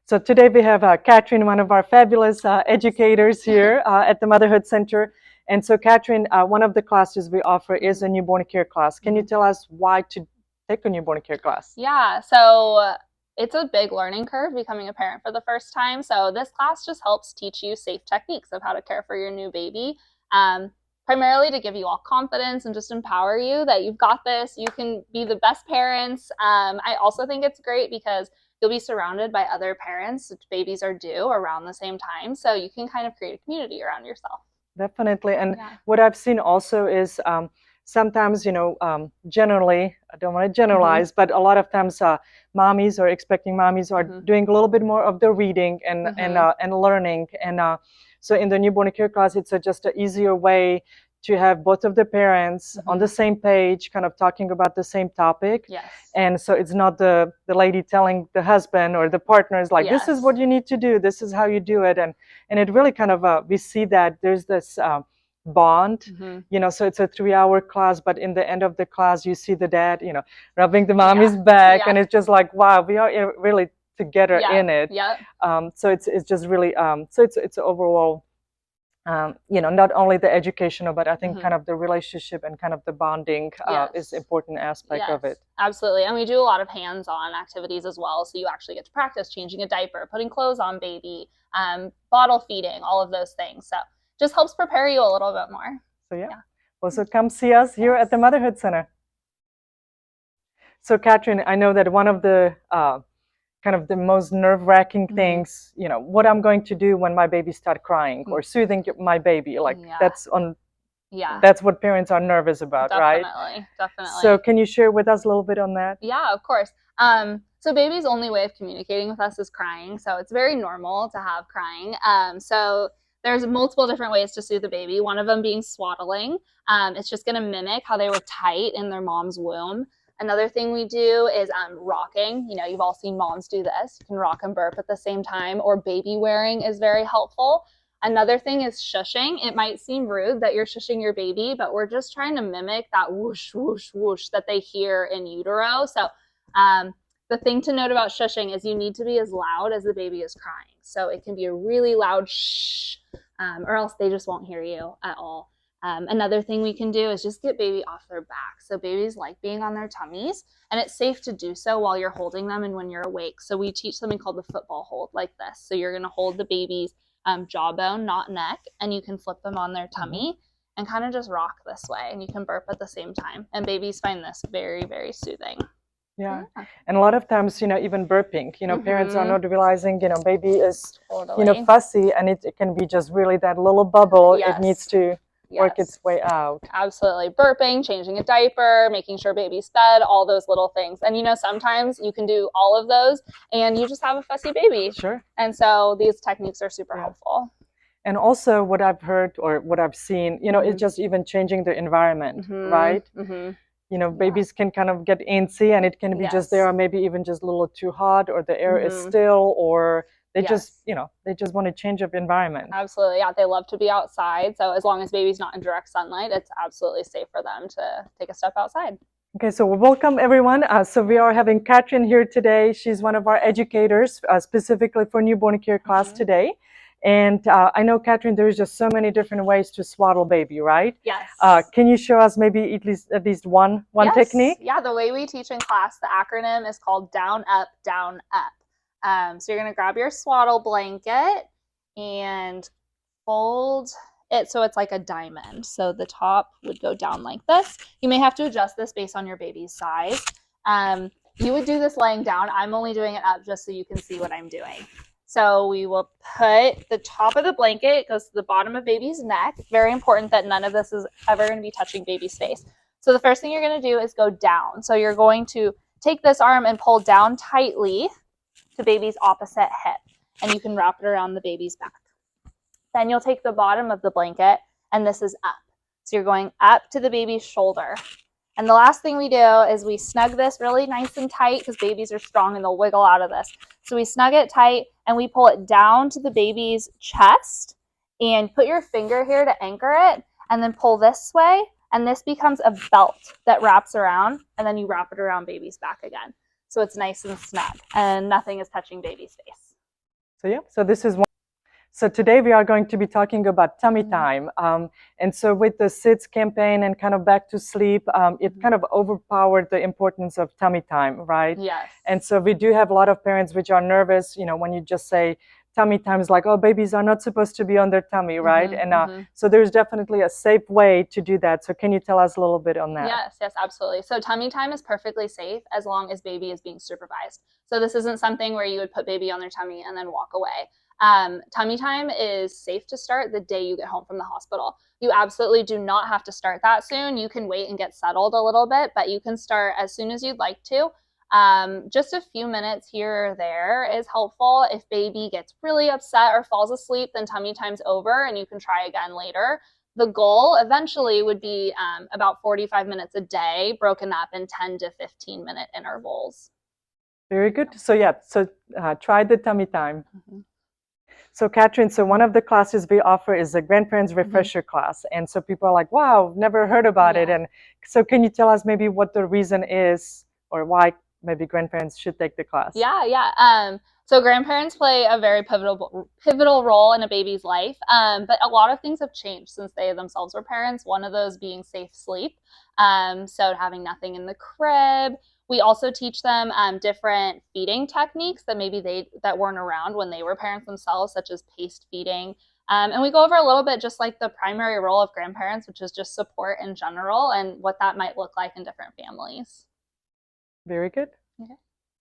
So today we have Kathryn, one of our fabulous educators here at the Motherhood Center. And so Kathryn, one of the classes we offer is a newborn care class. Can you tell us why to take a newborn care class? Yeah, so it's a big learning curve becoming a parent for the first time. So this class just helps teach you safe techniques of how to care for your new baby, primarily to give you all confidence and just empower you that you've got this. You can be the best parents. I also think it's great because you'll be surrounded by other parents. Babies are due around the same time, so you can kind of create a community around yourself. Definitely. And what I've seen also is sometimes, generally, I don't want to generalize, but a lot of times mommies or expecting mommies are doing a little bit more of the reading and learning. And so in the newborn care class, it's just an easier way to have both of the parents on the same page, kind of talking about the same topic. Yes. And so it's not the lady telling the husband or the partners like, this is what you need to do, this is how you do it. And it really kind of, we see that there's this bond, so it's a 3-hour class, but in the end of the class, you see the dad, rubbing the mommy's back. And it's just like, wow, we are really together in it. So it's just really, so it's overall, not only the educational, but I think kind of the relationship and kind of the bonding is important aspect of it. Absolutely. And we do a lot of hands-on activities as well. So you actually get to practice changing a diaper, putting clothes on baby, bottle feeding, all of those things. So just helps prepare you a little bit more. So well, so come see us here at the Motherhood Center. So Kathryn, I know that one of the kind of the most nerve-wracking things, what I'm going to do when my baby starts crying or soothing my baby, like that's what parents are nervous about, right? Definitely. So can you share with us a little bit on that? Yeah, of course. So baby's only way of communicating with us is crying. So it's very normal to have crying. So there's multiple different ways to soothe a baby. One of them being swaddling. It's just going to mimic how they were tight in their mom's womb. Another thing we do is rocking. You've all seen moms do this. You can rock and burp at the same time, or baby wearing is very helpful. Another thing is shushing. It might seem rude that you're shushing your baby, but we're just trying to mimic that whoosh, whoosh, whoosh that they hear in utero. So the thing to note about shushing is you need to be as loud as the baby is crying. So it can be a really loud shh, or else they just won't hear you at all. Another thing we can do is just get baby off their back. So babies like being on their tummies, and it's safe to do so while you're holding them and when you're awake. So we teach something called the football hold, like this. So you're going to hold the baby's jawbone, not neck, and you can flip them on their tummy and kind of just rock this way, and you can burp at the same time. And babies find this very, very soothing. Yeah. And a lot of times, even burping, parents are not realizing, baby is, fussy, and it can be just really that little bubble. It needs to work its way out. Absolutely. Burping, changing a diaper, making sure baby's fed, all those little things. And sometimes you can do all of those and you just have a fussy baby. Sure. And so these techniques are super helpful. And also what I've heard or what I've seen, is just even changing the environment, right? Babies can kind of get antsy, and it can be just there, or maybe even just a little too hot, or the air is still, or they just, they just want to change of environment. Absolutely. Yeah. They love to be outside. So as long as baby's not in direct sunlight, it's absolutely safe for them to take a step outside. Okay, so welcome everyone. So we are having Kathryn here today. She's one of our educators, specifically for newborn care class today. And I know, Kathryn, there's just so many different ways to swaddle baby, right? Yes. Can you show us maybe at least one technique? Yeah, the way we teach in class, the acronym is called down, up, down, up. So you're going to grab your swaddle blanket and fold it so it's like a diamond. So the top would go down like this. You may have to adjust this based on your baby's size. You would do this laying down. I'm only doing it up just so you can see what I'm doing. So we will put the top of the blanket, goes to the bottom of baby's neck. Very important that none of this is ever going to be touching baby's face. So the first thing you're going to do is go down. So you're going to take this arm and pull down tightly to baby's opposite hip, and you can wrap it around the baby's back. Then you'll take the bottom of the blanket, and this is up. So you're going up to the baby's shoulder. And the last thing we do is we snug this really nice and tight, because babies are strong and they'll wiggle out of this. So we snug it tight and we pull it down to the baby's chest, and put your finger here to anchor it, and then pull this way, and this becomes a belt that wraps around, and then you wrap it around baby's back again. So it's nice and snug and nothing is touching baby's face. So yeah, so this is one. So today we are going to be talking about tummy time. And so with the SIDS campaign and kind of back to sleep, it kind of overpowered the importance of tummy time, right? Yes. And so we do have a lot of parents which are nervous, you know, when you just say tummy time is like, oh, babies are not supposed to be on their tummy, right? And so there's definitely a safe way to do that. So can you tell us a little bit on that? Yes, absolutely. So tummy time is perfectly safe as long as baby is being supervised. So this isn't something where you would put baby on their tummy and then walk away. Tummy time is safe to start the day you get home from the hospital. You absolutely do not have to start that soon. You can wait and get settled a little bit, but you can start as soon as you'd like to. Just a few minutes here or there is helpful. If baby gets really upset or falls asleep, then tummy time's over and you can try again later. The goal eventually would be about 45 minutes a day, broken up in 10 to 15-minute intervals. Very good. So yeah, so try the tummy time. So Kathryn, so one of the classes we offer is a grandparents refresher class. And so people are like, wow, never heard about it. And so can you tell us maybe what the reason is or why maybe grandparents should take the class? Yeah. So grandparents play a very pivotal role in a baby's life, but a lot of things have changed since they themselves were parents, one of those being safe sleep, so having nothing in the crib. We also teach them different feeding techniques that maybe that weren't around when they were parents themselves, such as paced feeding. And we go over a little bit just like the primary role of grandparents, which is just support in general and what that might look like in different families. Very good. Okay.